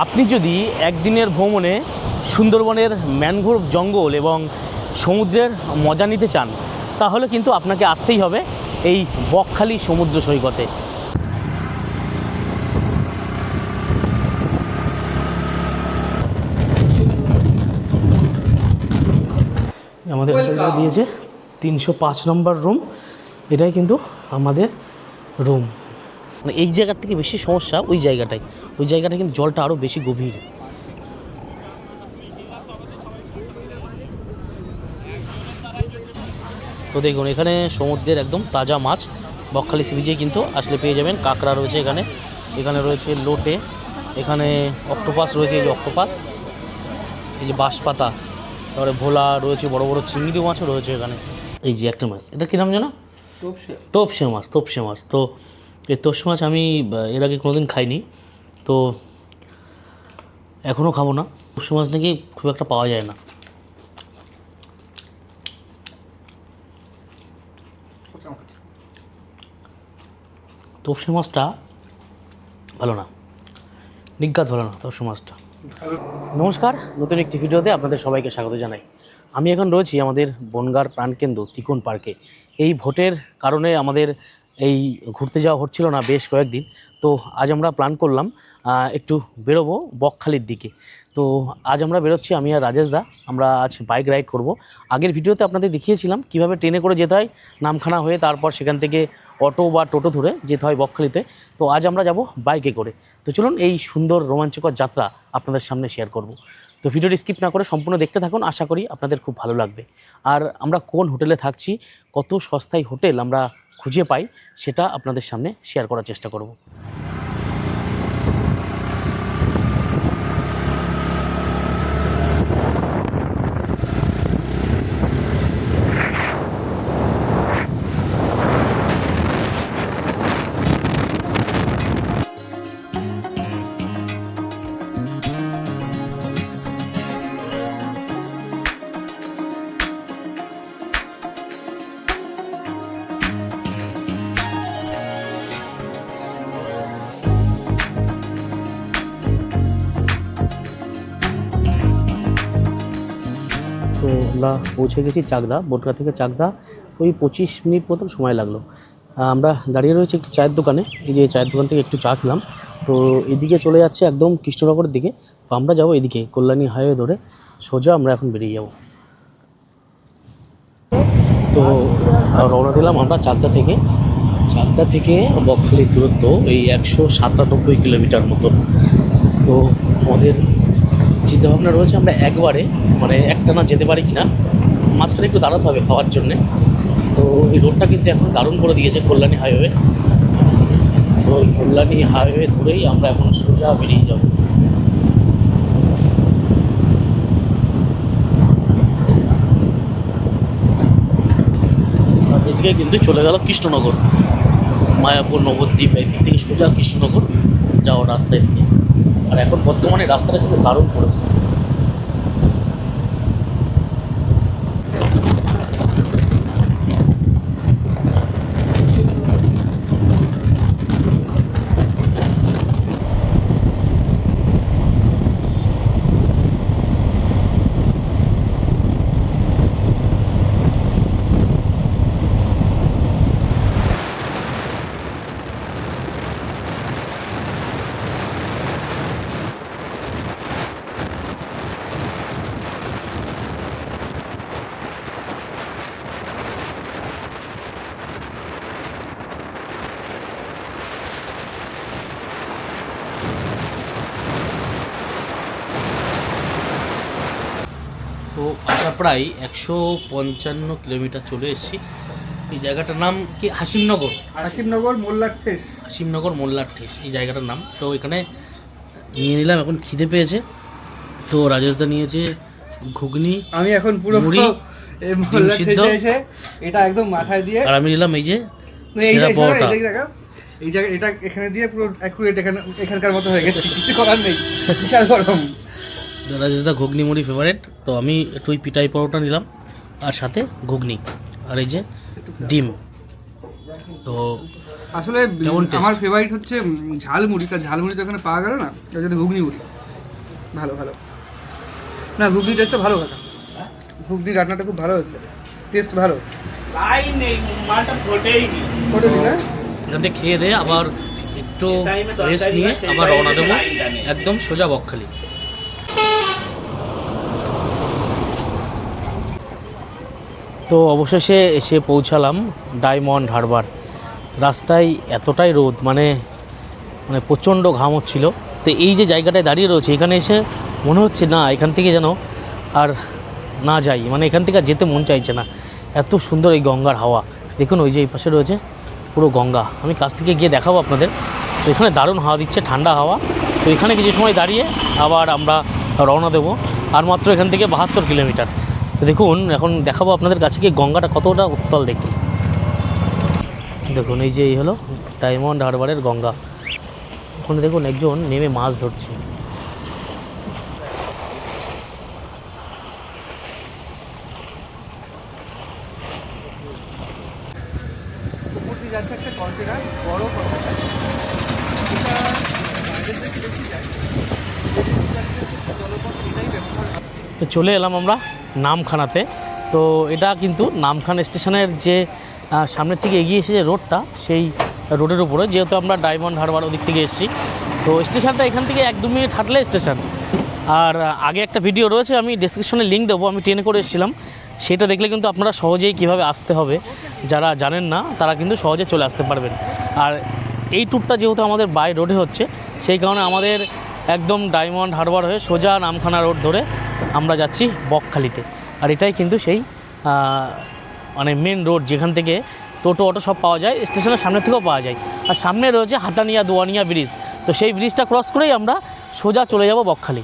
আপনি যদি একদিনের ভ্রমণে সুন্দরবনের ম্যানগ্রোভ জঙ্গল এবং সমুদ্রের মজা নিতে চান তাহলে কিন্তু আপনাকে আসতেই হবে এই বকখালি সমুদ্র সৈকতে। আমাদের হোটেলটা দিয়েছে 305 নম্বর রুম, এটাই কিন্তু আমাদের রুম। মানে এই জায়গার থেকে বেশি সমস্যা ওই জায়গাটা কিন্তু জলটা আরও বেশি গভীর। তো দেখুন এখানে সমুদ্রের একদম তাজা মাছ বকখালি সি বিচে কিন্তু আসলে পেয়ে যাবেন। কাঁকড়া রয়েছে এখানে রয়েছে লোটে, এখানে অক্টোপাস রয়েছে, এই যে অক্টোপাস, এই যে বাঁশপাতা, তারপরে ভোলা রয়েছে, বড় বড় চিংড়ি মাছও রয়েছে এখানে। এই যে একটা মাছ, এটা কী নাম জানো? তোপসে মাছ। তো এই তোপসে মাছ আমি এর আগে কোনোদিন খাইনি, তো এখনও খাবো না। তোপসে মাছ নাকি খুব একটা পাওয়া যায় না। তোপসে মাছটা ভালো না, নিজ্ঞাত ভালো না তোপসে মাছটা। নমস্কার, নতুন একটি ভিডিওতে আপনাদের সবাইকে স্বাগত জানাই। আমি এখন রয়েছি আমাদের বনগাঁর প্রাণকেন্দ্র তিকোন পার্কে। এই ভোটের কারণে আমাদের এই ঘুরতে যাওয়া হচ্ছিল না বেশ কয়েকদিন, তো আজ আমরা প্ল্যান করলাম একটু বেরোবো বকখালির দিকে। তো আজ আমরা বেরোচ্ছি, আমি আর রাজেশ দা, আমরা আজ বাইক রাইড করব। আগের ভিডিওতে আপনাদের দেখিয়েছিলাম কিভাবে ট্রেনে করে যেতে হয় নামখানা হয়ে, তারপর সেখান থেকে অটো বা টোটো ধরে যেতে হয় বকখালিতে। তো আজ আমরা যাব বাইকে করে। তো চলুন এই সুন্দর রোমাঞ্চকর যাত্রা আপনাদের সামনে শেয়ার করব। তো ভিডিওটি স্কিপ না করে সম্পূর্ণ দেখতে থাকুন, আশা করি আপনাদের খুব ভালো লাগবে। আর আমরা কোন হোটেলে থাকছি, কত সস্তায় হোটেল আমরা খুঁজে পাই, সেটা আপনাদের সামনে শেয়ার করার চেষ্টা করব। তো আমরা পৌঁছে গেছি চাকদা, বনগাঁ থেকে চাকদা ওই 25 মিনিট মতন সময় লাগলো। আমরা দাঁড়িয়ে রয়েছি একটি চায়ের দোকানে, এই যে চায়ের দোকান থেকে একটু চা খেলাম। তো এদিকে চলে যাচ্ছে একদম কৃষ্ণনগরের দিকে, তো আমরা যাব এদিকে কল্যাণী হাইওয়ে ধরে সোজা আমরা এখন বেরিয়ে যাব। তো রওনা দিলাম আমরা চাকদা থেকে বকখালির দূরত্ব এই 197 কিলোমিটার মতন। তো আমাদের চিন্তাভাবনা রয়েছে আমরা একবারে মানে একটানা যেতে পারি কিনা, মাঝখানে একটু দাঁড়াতে হবে খাওয়ার জন্যে। তো এই রোডটা কিন্তু এখন দারুণ করে দিয়েছে কল্যাণী হাইওয়ে। তো এই কল্যাণী হাইওয়ে ধরেই আমরা এখন সোজা বেরিয়ে যাব। এদিকে কিন্তু চলে গেল কৃষ্ণনগর, মায়াপুর, নবদ্বীপ, একদিক থেকে সোজা কৃষ্ণনগর যাওয়ার রাস্তা এদিকে। আর এখন বর্তমানে রাস্তাটা কিন্তু দারুণ পড়েছে। তো আমরা প্রায় 155 কিলোমিটার চলে এসেছি। এই জায়গাটার নাম কি? হাসিমনগর মোল্লার ঠেস এই জায়গাটার নাম। তো এখানে নিয়ে নিলাম, এখন খিদে পেয়েছে। তো রাজেশদা নিয়েছে ঘুগনি, আমি এখন পুরো মুড়ি সিদ্ধ, এটা একদম মাথায় দিয়ে, আর আমি নিলাম এই যে পরোটা। এই জায়গা এটা এখানে দিয়ে পুরো অ্যাকুরেট এখানকার মতো হয়ে গেছে, কিছু করার নেই, বিশাল গরম। রাজেশদা ঘুগনি মুড়ি ফেভারিট, তো আমি একটু ওই পিটাই পরোটা নিলাম আর সাথে ঘুগনি আর এই যে ডিম। তো আসলে আমার ফেভারিট হচ্ছে ঝালমুড়ি, তা ঝালমুড়ি তো এখানে পাওয়া গেল না, তার জন্য ঘুগনি মুড়ি। ভালো ভালো। না ঘুগনি টেস্টটা ভালো কাকা, ঘুগনি রান্নাটা খুব ভালো হয়েছে, টেস্ট ভালো। লাইন নেই, মালটা ফোটেই নি। ফোটেনি না? এখান থেকে খেয়ে দিয়ে আবার একটু রেস্ট নিয়ে আবার রওনা দেবো একদম সোজা বকখালি। তো অবশেষে এসে পৌঁছালাম ডায়মন্ড হারবার। রাস্তায় এতটাই রোদ, মানে প্রচণ্ড ঘাম হচ্ছিল। তো এই যে জায়গাটায় দাঁড়িয়ে রয়েছে, এখানে এসে মনে হচ্ছে না এখান থেকে যেন আর না যাই, মানে এখান থেকে আর যেতে মন চাইছে না। এত সুন্দর এই গঙ্গার হাওয়া। দেখুন ওই যে এই পাশে রয়েছে পুরো গঙ্গা, আমি কাছ থেকে গিয়ে দেখাবো আপনাদের। তো এখানে দারুণ হাওয়া দিচ্ছে, ঠান্ডা হাওয়া। তো এখানে কিছু সময় দাঁড়িয়ে আবার আমরা রওনা দেবো, আর মাত্র এখান থেকে 72 কিলোমিটার। তো দেখুন এখন দেখাবো আপনাদের কাছে কি গঙ্গাটা কতটা উত্তাল। দেখুন দেখুন এই যে এই হলো ডায়মন্ড হারবারের গঙ্গা। ওখানে দেখুন একজন নেমে মাছ ধরছে। উপর দিয়ে যাচ্ছে একটা কন্টেনার, বড় কন্টেনার, এটা বাইরে থেকে বেশি যায়, জলপথ এটাই ব্যবহার। তো চলে এলাম আমরা নামখানাতে। তো এটা কিন্তু নামখানা স্টেশনের যে সামনের থেকে এগিয়ে এসে যে রোডটা, সেই রোডের উপরে, যেহেতু আমরা ডায়মন্ড হারবার ওদিক থেকে এসেছি। তো স্টেশনটা এখান থেকে 1-2 মিনিট হাঁটলে স্টেশন। আর আগে একটা ভিডিও রয়েছে, আমি ডেসক্রিপশনে লিঙ্ক দেবো, আমি ট্রেনে করে এসেছিলাম। সেটা দেখলে কিন্তু আপনারা সহজেই কিভাবে আসতে হবে, যারা জানেন না তারা কিন্তু সহজে চলে আসতে পারবেন। আর এই ট্যুরটা যেহেতু আমাদের বাই রোডে হচ্ছে, সেই কারণে আমাদের একদম ডায়মন্ড হারবার হয়ে সোজা নামখানা রোড ধরে আমরা যাচ্ছি বকখালিতে। আর এটাই কিন্তু সেই মানে মেন রোড, যেখান থেকে টোটো অটো সব পাওয়া যায়, স্টেশনের সামনে থেকেও পাওয়া যায়। আর সামনে রয়েছে হাতানিয়া দোয়ানিয়া ব্রিজ। তো সেই ব্রিজটা ক্রস করেই আমরা সোজা চলে যাব বকখালি।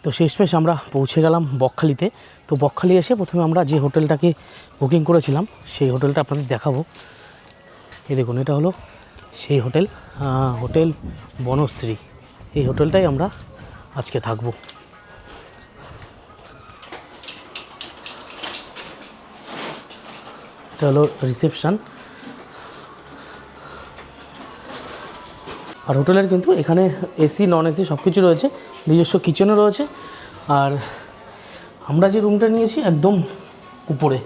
তো শেষমেশ আমরা পৌঁছে গেলাম বকখালিতে। তো বকখালি এসে প্রথমে আমরা যে হোটেলটাকে বুকিং করেছিলাম, সেই হোটেলটা আপনাদের দেখাবো। এই দেখুন, এটা হলো সেই হোটেল, হোটেল বনশ্রী। এই হোটেলটাই আমরা আজকে থাকবো। এটা হলো রিসেপশান। আর হোটেলের কিন্তু এখানে এসি নন এসি সব কিছু রয়েছে, নিজস্ব কিচেনও রয়েছে। আর আমরা যে রুমটা নিয়েছি একদম উপরে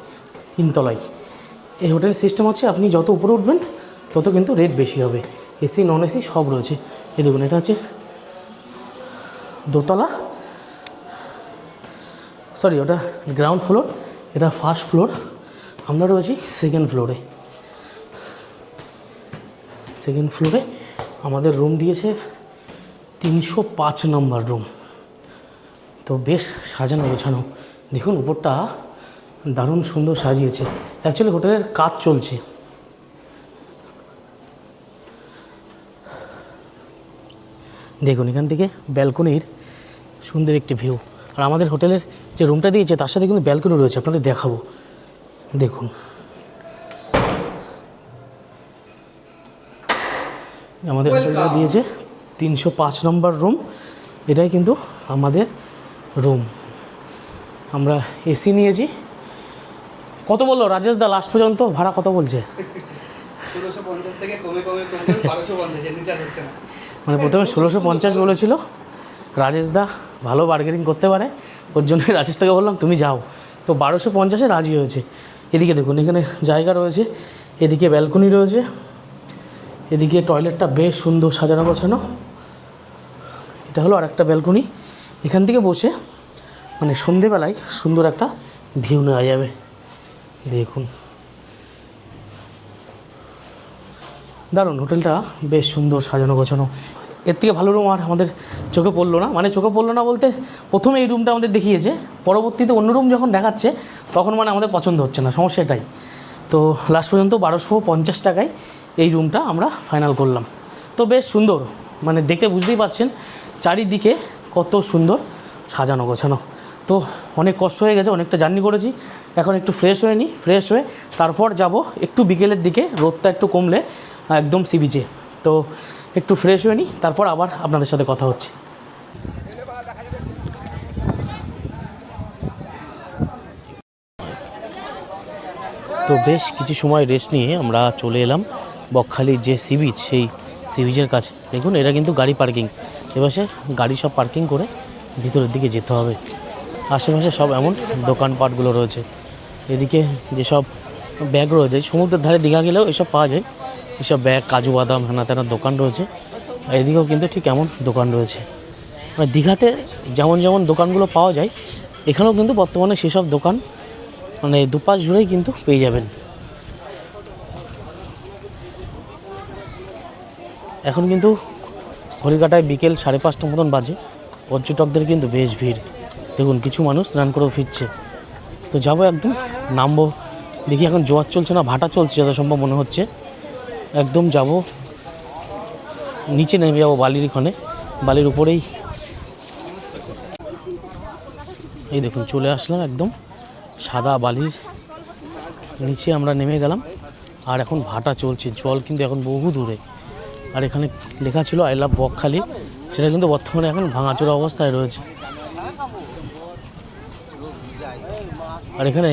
3 তলায়। এই হোটেল সিস্টেম হচ্ছে আপনি যত উপরে উঠবেন তত কিন্তু রেট বেশি হবে। এসি নন এসি সব রয়েছে। এই দেখুন, এটা হচ্ছে দোতলা, সরি ওটা গ্রাউন্ড ফ্লোর, এটা ফার্স্ট ফ্লোর। আমরা রয়েছি সেকেন্ড ফ্লোরে। সেকেন্ড ফ্লোরে আমাদের রুম দিয়েছে 305 নম্বর রুম। তো বেশ সাজানো গোছানো। দেখুন উপরটা দারুণ সুন্দর সাজিয়েছে। অ্যাকচুয়ালি হোটেলের কাজ চলছে। দেখুন এখান থেকে ব্যালকনির সুন্দর একটি ভিউ। আর আমাদের হোটেলের যে রুমটা দিয়েছে তার সাথে কিন্তু ব্যালকনি রয়েছে, আপনাদের দেখাবো। দেখুন আমাদের হোটেলটা দিয়েছে 305 নম্বর রুম। এটাই কিন্তু আমাদের রুম। আমরা এসি নিয়েছি। কত বললো রাজেশ দা লাস্ট পর্যন্ত ভাড়া কত বলছে? 1650 থেকে কমে 1250, এর নিচে হচ্ছে না। মানে প্রথমে 1650 বলেছিল। রাজেশ দা ভালো বার্গেনিং করতে পারে, ওর জন্য রাজেশ থেকে বললাম তুমি যাও। তো 1250-এ রাজি হয়েছে। এদিকে দেখুন এখানে জায়গা রয়েছে, এদিকে ব্যালকনি রয়েছে, এদিকে টয়লেটটা বেশ সুন্দর সাজানো গোছানো। এটা হলো আর একটা ব্যালকনি। এখান থেকে বসে মানে সন্ধেবেলায় সুন্দর একটা ভিউ নেওয়া যাবে। দেখুন দারুণ, হোটেলটা বেশ সুন্দর সাজানো গোছানো। এর থেকে ভালো রুম আর আমাদের চোখে পড়লো না। মানে চোখে পড়লো না বলতে, প্রথমে এই রুমটা আমাদের দেখিয়েছে, পরবর্তীতে অন্য রুম যখন দেখাচ্ছে তখন মানে আমাদের পছন্দ হচ্ছে না, সমস্যা এটাই। তো লাস্ট পর্যন্ত 1250 টাকায় এই রুমটা আমরা ফাইনাল করলাম। তো বেশ সুন্দর, মানে দেখে বুঝতেই পারছেন চারিদিকে কত সুন্দর সাজানো গোছানো। তো অনেক কষ্ট হয়ে গেছে, অনেকটা জার্নি করেছি, এখন একটু ফ্রেশ হয়ে নিই। ফ্রেশ হয়ে তারপর যাব একটু বিকেলের দিকে, রোদটা একটু কমলে একদম সি বিচে। তো একটু ফ্রেশ হয়ে নিই, তারপর আবার আপনাদের সাথে কথা হচ্ছে। বেশ কিছু সময় রেস্ট নিয়ে আমরা চলে এলাম বকখালির যে সি বিচ, সেই সি বিচের কাছে। দেখুন এটা কিন্তু গাড়ি পার্কিং, এপাশে গাড়ি সব পার্কিং করে ভিতরের দিকে যেতে হবে। আশেপাশে সব এমন দোকানপাটগুলো রয়েছে। এদিকে যেসব ব্যাগ রয়েছে, সমুদ্রের ধারে দীঘা গেলেও এসব পাওয়া যায়, এসব ব্যাগ, কাজু বাদাম, হেনা তেনা দোকান রয়েছে। আর এদিকেও কিন্তু ঠিক এমন দোকান রয়েছে। মানে দীঘাতে যেমন যেমন দোকানগুলো পাওয়া যায়, এখানেও কিন্তু বর্তমানে সেসব দোকান মানে দুপাশ জুড়েই কিন্তু পেয়ে যাবেন। এখন কিন্তু ঘড়িকাটায় বিকেল 5:30 মতন বাজে। পর্যটকদের কিন্তু বেশ ভিড়। দেখুন কিছু মানুষ স্নান করেও ফিরছে। তো যাবো, একদম নামবো। দেখি এখন জোয়ার চলছে না ভাটা চলছে যত সম্ভব মনে হচ্ছে। একদম যাব, নিচে নেমে যাবো বালির ক্ষণে, বালির উপরেই। এই দেখুন চলে আসলাম একদম সাদা বালির নিচে আমরা নেমে গেলাম। আর এখন ভাটা চলছে, জল কিন্তু এখন বহু দূরে। আর এখানে লেখা ছিল আই লাভ বকখালি, সেটা কিন্তু বর্তমানে এখন ভাঙাচোরা অবস্থায় রয়েছে। আর এখানে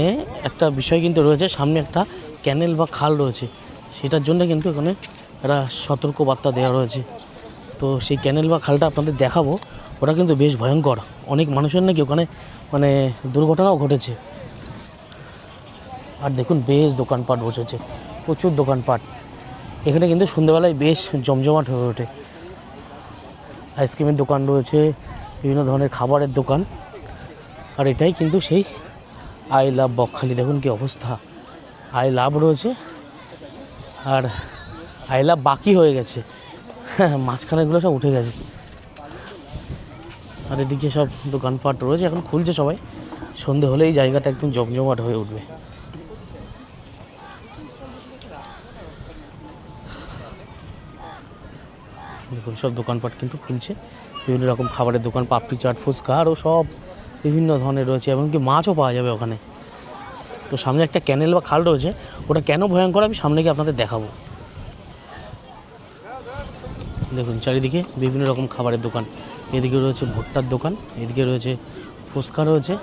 একটা বিষয় কিন্তু রয়েছে, সামনে একটা ক্যানেল বা খাল রয়েছে, সেটার জন্য কিন্তু এখানে একটা সতর্কবার্তা দেওয়া রয়েছে। তো সেই ক্যানেল বা খালটা আপনাদের দেখাবো। ওটা কিন্তু বেশ ভয়ঙ্কর, অনেক মানুষের নাকি ওখানে মানে দুর্ঘটনাও ঘটেছে। আর দেখুন বেশ দোকানপাট বসেছে, প্রচুর দোকানপাট। এখানে কিন্তু সন্ধ্যেবেলায় বেশ জমজমাট হয়ে ওঠে। আইসক্রিমের দোকান রয়েছে, বিভিন্ন ধরনের খাবারের দোকান। আর এটাই কিন্তু সেই আই লাভ বকখালি। দেখুন কি অবস্থা, আই লাভ রয়েছে আর আই লাভ বাকি হয়ে গেছে, মাঝখানেগুলো সব উঠে গেছে। আর এদিকে সব দোকানপাট রয়েছে, এখন খুলছে সবাই। সন্ধে হলে এই জায়গাটা একদম জমজমাট হয়ে উঠবে। দেখুন সব দোকানপাট কিন্তু খুলছে, বিভিন্ন রকম খাবারের দোকান, পাপড়ি চাট, ফুচকা আরও সব বিভিন্ন ধরনের রয়েছে, এমনকি মাছও পাওয়া যাবে ওখানে। তো সামনে একটা ক্যানেল বা খাল রয়েছে, ওটা কেন ভয়ঙ্কর আমি সামনে গিয়ে আপনাদের দেখাবো। দেখুন চারিদিকে বিভিন্ন রকম খাবারের দোকান, এদিকে রয়েছে ভুট্টার দোকান, এদিকে রয়েছে ফুচকা রয়েছে,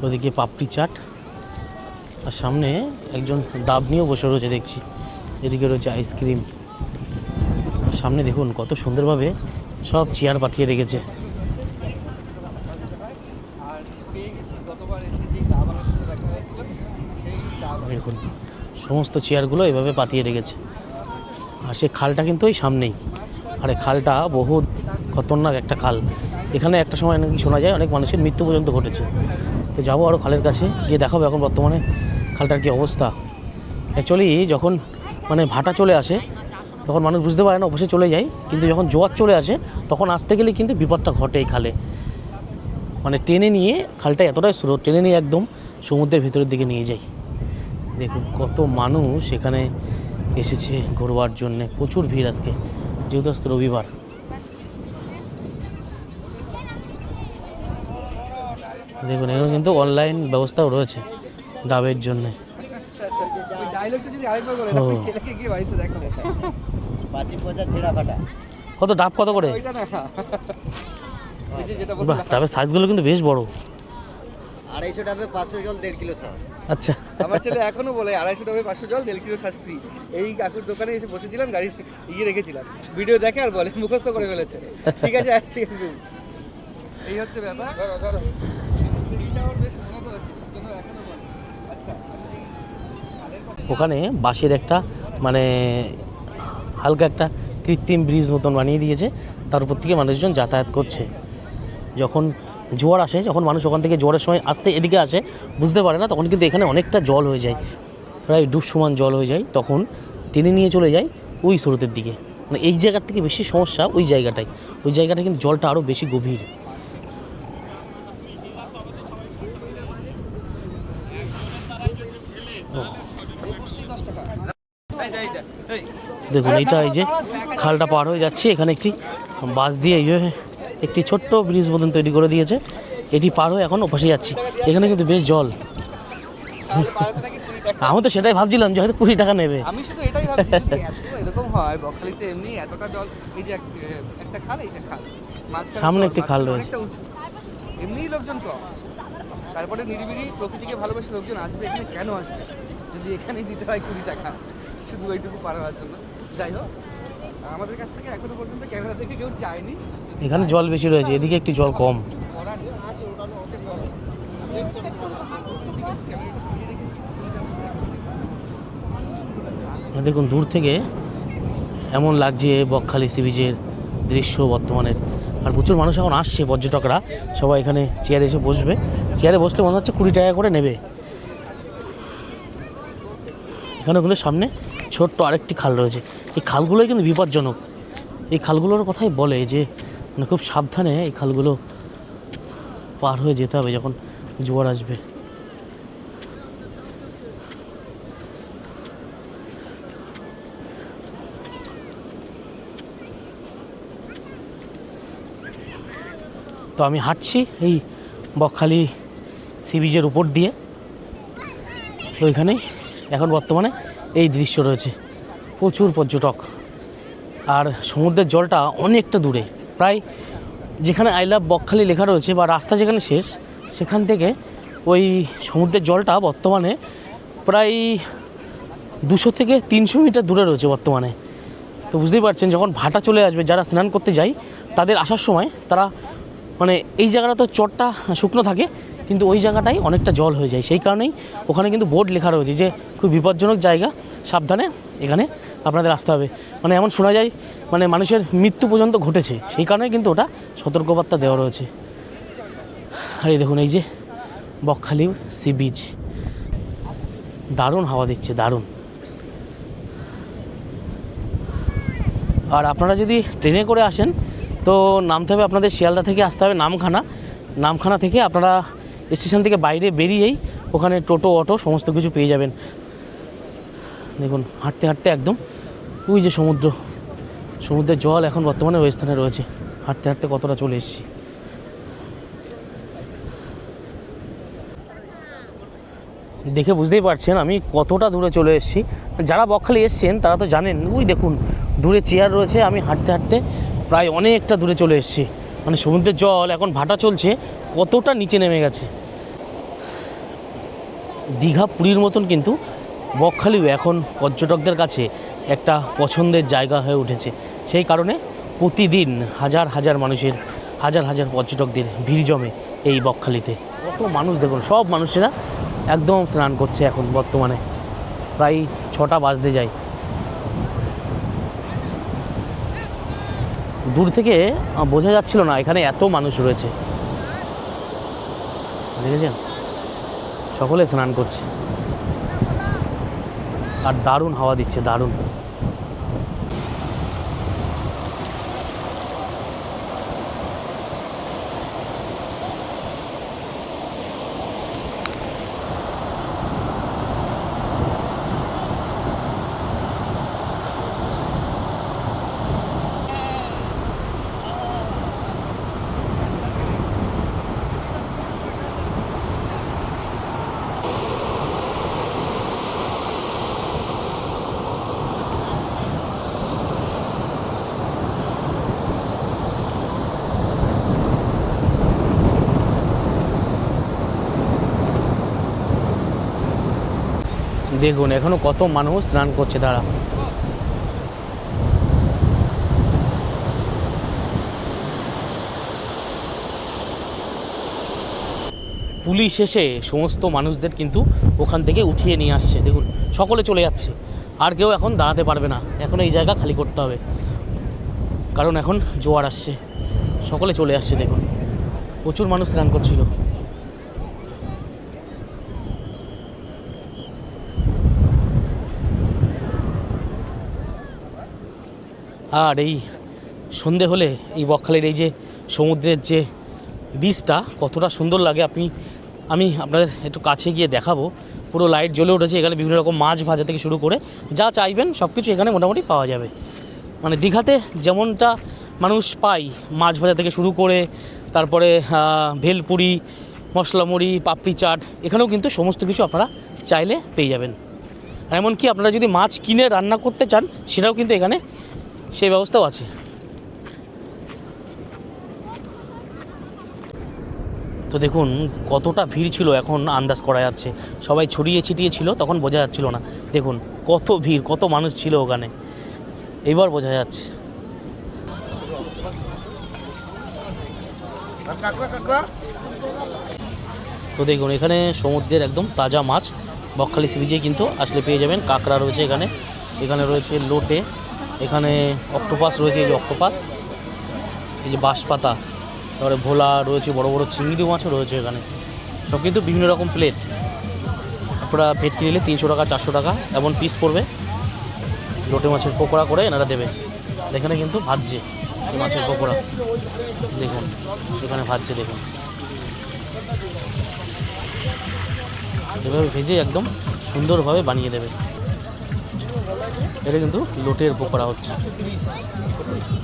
ওদিকে পাপড়ি চাট, আর সামনে একজন ডাব নিয়েও বসে রয়েছে দেখছি। এদিকে রয়েছে আইসক্রিম। সামনে দেখুন কত সুন্দরভাবে সব চেয়ার পাতিয়ে রেখেছে। দেখুন সমস্ত চেয়ারগুলো এভাবে পাতিয়ে রেখেছে। আর সেই খালটা কিন্তু ওই সামনেই। আর এই খালটা বহু খতরনাক একটা খাল। এখানে একটা সময় নাকি শোনা যায় অনেক মানুষের মৃত্যু পর্যন্ত ঘটেছে। তো যাবো আরও খালের কাছে গিয়ে দেখাবো এখন বর্তমানে খালটার কী অবস্থা। অ্যাকচুয়ালি যখন মানে ভাটা চলে আসে তখন মানুষ বুঝতে পারে না, অবশ্যই চলে যায়। কিন্তু যখন জোয়ার চলে আসে তখন আসতে গেলে কিন্তু বিপদটা ঘটে এই খালে। মানে টেনে নিয়ে, খালটা এতটাই স্রোত, টেনে নিয়ে একদম সমুদ্রের ভিতরের দিকে নিয়ে যায়। দেখুন কত মানুষ এখানে এসেছে ঘোরবার জন্যে, প্রচুর ভিড় আজকে, যেহেতু আজকে রবিবার। দেখুন এখানে কিন্তু অনলাইন ব্যবস্থাও রয়েছে ডাবের জন্যে। কত ডাব কত করে? বাহ, ডাবের সাইজগুলো কিন্তু বেশ বড়। 250 ডাবে 500 জল 1.5 কিলো ছাড়। আচ্ছা, আমার ছেলে এখনো বলে 250 ডাবে 500 জল 1.5 কিলো শ্বাস ফ্রি। এই কাকুর দোকানে এসে বসেছিলাম, গাড়ি ইয়ে রেখেছিলাম, ভিডিও দেখে আর বলে মুখস্থ করে ফেলেছে। ঠিক আছে আসছি কিন্তু এই হচ্ছে ব্যাপার। ধরো ধরো এইটা ওর বেশ মনে পড়েছে, জন্য এখনো বলে। আচ্ছা ওখানে বাঁশের একটা মানে হালকা একটা কৃত্রিম ব্রিজ মতন বানিয়ে দিয়েছে, তার উপর থেকে মানুষজন যাতায়াত করছে। যখন জোয়ার আসে, যখন মানুষ ওখান থেকে জোয়ারের সময় আসতে এদিকে আসে, বুঝতে পারে না, তখন কিন্তু এখানে অনেকটা জল হয়ে যায়, প্রায় ডুব সমান জল হয়ে যায়। তখন টেনে নিয়ে চলে যায় ওই স্রোতের দিকে। মানে এই জায়গার থেকে বেশি সমস্যা ওই জায়গাটায়, ওই জায়গাটায় কিন্তু জলটা আরও বেশি গভীর। দেখুন এইটা, এই যে খালটা পার হয়ে যাচ্ছে, এখানে একটি বাস দিয়ে একটি ছোট্ট ব্রিজ মতন তৈরি করে দিয়েছে। এটি পার হয়ে এখন ওপাশে যাচ্ছি। এখানে কিন্তু বেশ জল। আমি তো সেটাই ভাবছিলাম যে হয়তো 20 টাকা নেবে। আমি শুধু এটাই ভাবছি এরকম হয় বকখালিতে এমনি এতটা জল। এই যে একটা খাল, এইটা খাল, সামনে একটি খাল রয়েছে, এমনি লোকজন কম, তারপরে নিরিবিলি প্রকৃতিকে ভালোবেসে লোকজন আসবে এখানে। কেন আসবে? যদি এখানেই দিতে হয় 20 টাকা শুধু ওইটুকু পার হওয়ার জন্য। যাই হোক, আমাদের কাছ থেকে এখনো পর্যন্ত ক্যামেরা দেখে কেউ চায়নি। এখানে জল বেশি রয়েছে, এদিকে একটু জল কম। করার নেই। দেখুন দূর থেকে এমন লাগছে বকখালি সি বিচের দৃশ্য বর্তমানের। আর প্রচুর মানুষ এখন আসছে, পর্যটকরা সবাই এখানে চেয়ারে এসে বসবে। চেয়ারে বসলে মনে হচ্ছে 20 টাকা করে নেবে। এখানে কিন্তু সামনে ছোট্ট আরেকটি খাল রয়েছে। এই খালগুলোই কিন্তু বিপজ্জনক। এই খালগুলোর কথাই বলে যে মানে খুব সাবধানে এই খালগুলো পার হয়ে যেতে হবে যখন জোয়ার আসবে। তো আমি হাঁটছি এই বকখালি সি বিচের উপর দিয়ে। তো এখানেই এখন বর্তমানে এই দৃশ্য রয়েছে, প্রচুর পর্যটক। আর সমুদ্রের জলটা অনেকটা দূরে, প্রায় যেখানে আই লাভ বকখালি লেখা রয়েছে বা রাস্তা যেখানে শেষ, সেখান থেকে ওই সমুদ্রের জলটা বর্তমানে প্রায় 200 থেকে 300 মিটার দূরে রয়েছে বর্তমানে। তো বুঝতেই পারছেন, যখন ভাটা চলে আসবে, যারা স্নান করতে যায় তাদের আসার সময় তারা মানে এই জায়গাটা তো চরটা শুকনো থাকে, কিন্তু ওই জায়গাটাই অনেকটা জল হয়ে যায়। সেই কারণেই ওখানে কিন্তু বোর্ড লেখা রয়েছে যে খুব বিপজ্জনক জায়গা, সাবধানে এখানে আপনাদের আসতে হবে। মানে এমন শোনা যায় মানে মানুষের মৃত্যু পর্যন্ত ঘটেছে, সেই কারণে কিন্তু ওটা সতর্কবার্তা দেওয়া রয়েছে। আর এই দেখুন এই যে বকখালি সি বিচ, দারুণ হাওয়া দিচ্ছে, দারুণ। আর আপনারা যদি ট্রেনে করে আসেন তো নামতে হবে আপনাদের শিয়ালদা থেকে, আসতে হবে নামখানা। নামখানা থেকে আপনারা স্টেশন থেকে বাইরে বেরিয়েই ওখানে টোটো, অটো সমস্ত কিছু পেয়ে যাবেন। দেখুন হাঁটতে হাঁটতে একদম ওই যে সমুদ্রের জল এখন বর্তমানে ওই স্থানে রয়েছে। হাঁটতে হাঁটতে কতটা চলে এসেছি। দেখে বুঝতেই পারছেন আমি কতটা দূরে চলে এসেছি। যারা বকখালি এসছেন তারা তো জানেন, ওই দেখুন দূরে চেয়ার রয়েছে। আমি হাঁটতে হাঁটতে প্রায় অনেকটা দূরে চলে এসেছি। মানে সমুদ্রের জল এখন ভাটা চলছে, কতটা নিচে নেমে গেছে। দীঘা পুরীর মতন কিন্তু বকখালিও এখন পর্যটকদের কাছে একটা পছন্দের জায়গা হয়ে উঠেছে। সেই কারণে প্রতিদিন হাজার হাজার মানুষের, হাজার হাজার পর্যটকদের ভিড় জমে এই বকখালিতে। কত মানুষ দেখুন, সব মানুষেরা একদম স্নান করছে এখন বর্তমানে। প্রায় 6টা বাজতে যায়। দূর থেকে বোঝা যাচ্ছিল না এখানে এত মানুষ রয়েছে, দেখেছেন? সকলে স্নান করছে আর দারুণ হাওয়া দিচ্ছে, দারুণ। দেখুন এখনো কত মানুষ স্নান করছে তারা। পুলিশ এসে সমস্ত মানুষদের কিন্তু ওখান থেকে উঠিয়ে নিয়ে আসছে। দেখুন সকলে চলে যাচ্ছে, আর কেউ এখন দাঁড়াতে পারবে না। এখন এই জায়গা খালি করতে হবে, কারণ এখন জোয়ার আসছে। সকলে চলে আসছে, দেখুন প্রচুর মানুষ স্নান করছিল। আর এই সন্ধে হলে এই বকখালির এই যে সমুদ্রের যে বীজটা কতটা সুন্দর লাগে আমি আপনাদের একটু কাছে গিয়ে দেখাবো। পুরো লাইট জ্বলে উঠেছে, এখানে বিভিন্ন রকম মাছ ভাজা থেকে শুরু করে যা চাইবেন সব কিছু এখানে মোটামুটি পাওয়া যাবে। মানে দীঘাতে যেমনটা মানুষ পায়, মাছ ভাজা থেকে শুরু করে তারপরে ভেলপুরি, মশলা মুড়ি, পাপড়ি চাট, এখানেও কিন্তু সমস্ত কিছু আপনারা চাইলে পেয়ে যাবেন। এমনকি আপনারা যদি মাছ কিনে রান্না করতে চান সেটাও কিন্তু এখানে সেই ব্যবস্থাও আছে। তো দেখুন কতটা ভিড় ছিল এখন আন্দাজ করা যাচ্ছে, সবাই ছড়িয়ে ছিটিয়ে ছিল, তখন বোঝা যাচ্ছিল না। দেখুন কত ভিড়, কত মানুষ ছিল ওখানে, এইবার বোঝা যাচ্ছে। তো দেখুন এখানে সমুদ্রের একদম তাজা মাছ, বকখালি সি বিচে কিন্তু আসলে পেয়ে যাবেন। কাঁকড়া রয়েছে এখানে, এখানে রয়েছে লোটে, এখানে অক্টোপাস রয়েছে, এই যে অক্টোপাস, এই যে বাঁশপাতা, তারপরে ভোলা রয়েছে, বড় বড় চিংড়ি মাছও রয়েছে এখানে, সব কিন্তু বিভিন্ন রকম প্লেট। আপনারা ভেটকি নিলে 300 টাকা 400 টাকা এমন পিস পড়বে। লোটে মাছের পকোড়া করে এনারা দেবে। এখানে কিন্তু ভাজছে এই মাছের পকোড়া, দেখুন এখানে ভাজছে, দেখুন এভাবে ভেজে একদম সুন্দরভাবে বানিয়ে দেবে। এটা কিন্তু লোটের পকোড়া হচ্ছে,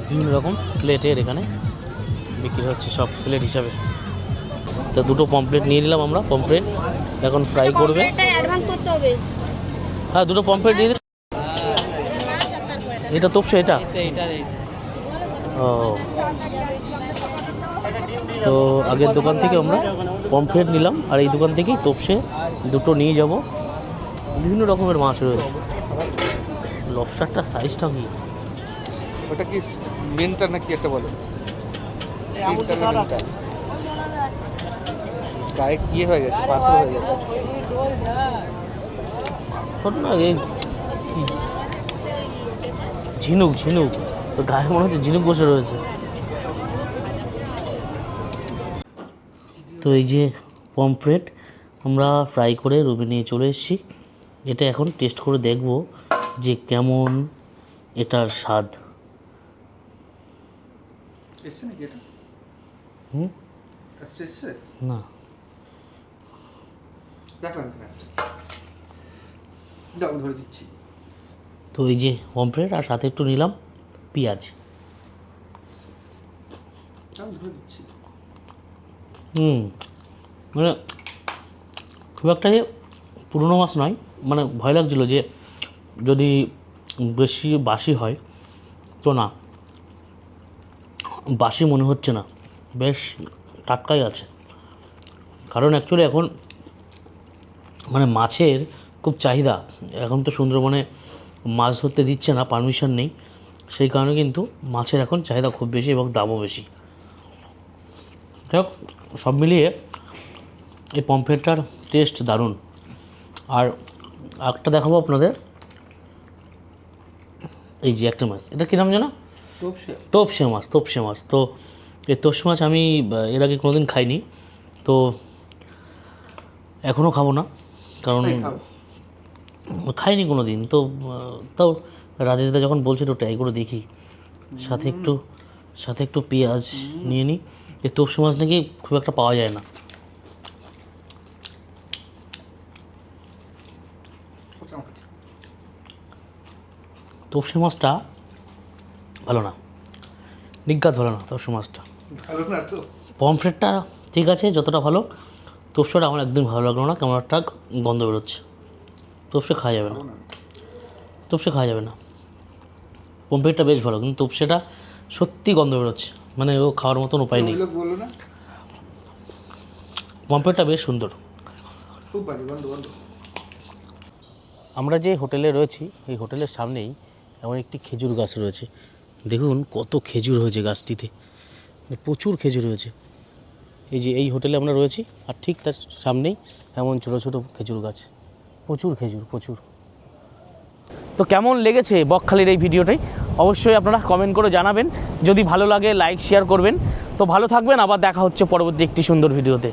বিভিন্ন রকম প্লেটের এখানে বিক্রি হচ্ছে, সব প্লেট হিসাবে। তো দুটো পমপ্লেট নিয়ে নিলাম আমরা, পমপ্লেট এখন ফ্রাই করবে। অ্যাডভান্স করতে হবে। হ্যাঁ দুটো পমপ্লেট দিয়ে দিন। এটা তোপসে, এটা ও, তো আগের দোকান থেকে আমরা পমফ্রেট নিলাম, আর এই দোকান থেকেই তোপসে দুটো নিয়ে যাব। বিভিন্ন রকমের মাছ রয়েছে। লবস্টারটার সাইজটা কি? ওটা কি মেনটা নাকি একটা বলে? স্প্রিনটা না মেনটা? গায়ে কি হয়ে গেছে, পাথর হয়ে গেছে। পাথর না, এই কি ঝিনুক, ঝিনুক, তো গায়ে মনে হচ্ছে ঝিনুক বসে রয়েছে। তো এই যে পমফ্রেট আমরা ফ্রাই করে রুমে নিয়ে চলে এসেছি। এটা এখন টেস্ট করে দেখব যে কেমন এটার স্বাদ। এসছে নাকি এটা? হুম, এসছে? না রাখলাম কাজটা, দাও ধরে দিচ্ছি। তো এই যে পমফ্রেট, আর সাথে একটু নিলাম পেঁয়াজ। দাও ধরে দিচ্ছি। মানে খুব একটা যে পুরনো মাছ নয়, মানে ভয় লাগছিলো যে যদি বেশি বাসি হয়, তো না, বাসি মনে হচ্ছে না, বেশ টাটকাই আছে। কারণ অ্যাকচুয়ালি এখন মানে মাছের খুব চাহিদা, এখন তো সুন্দরবনে মাছ ধরতে দিচ্ছে না, পারমিশন নেই, সেই কারণে কিন্তু মাছের এখন চাহিদা খুব বেশি এবং দামও বেশি। যাই হোক, সব মিলিয়ে এই পমফ্রেটটার টেস্ট দারুণ। আর একটা দেখাবো আপনাদের, এই যে একটা মাছ, এটা কী নাম জানো? তোপসে মাছ। তোপসে মাছ, তো এই তোপসে মাছ আমি এর আগে কোনোদিন খাইনি, তো এখনও খাবো না, কারণ খাইনি কোনো দিন। তো তাও রাজেশদা যখন বলছে একটু ট্রাই করে দেখি, সাথে একটু পেঁয়াজ নিয়ে নিই। এই তোপসে মাছ নাকি খুব একটা পাওয়া যায় না। তোপসে মাছটা ভালো না, নিজ্ঞাত ভালো না তোপসে মাছটা। ভালো না তো? পমফ্রেটটা ঠিক আছে যতটা ভালো, তোপসেটা আমার একদম ভালো লাগলো না, কেমন একটা গন্ধ বেরোচ্ছে। তোপসে খাওয়া যাবে না, তোপসে খাওয়া যাবে না। পমফ্রেটটা বেশ ভালো, কিন্তু তোপসেটা সত্যি গন্ধ বেরোচ্ছে, মানে ও খাওয়ার মতন উপায় নেই। বললো না পমফ্রেটটা বেশ সুন্দর। খুব বাজে বন্ধ বন্ধ। আমরা যে হোটেলে রয়েছি, এই হোটেলের সামনেই এমন একটি খেজুর গাছ রয়েছে। দেখুন কত খেজুর হয়েছে গাছটিতে, মানে প্রচুর খেজুর হয়েছে। এই যে এই হোটেলে আমরা রয়েছি, আর ঠিক তার সামনেই এমন ছোটো ছোটো খেজুর গাছ, প্রচুর খেজুর, প্রচুর। তো কেমন লেগেছে বকখালির এই ভিডিওটাই অবশ্যই আপনারা কমেন্ট করে জানাবেন। যদি ভালো লাগে লাইক শেয়ার করবেন। তো ভালো থাকবেন, আবার দেখা হচ্ছে পরবর্তী একটি সুন্দর ভিডিওতে।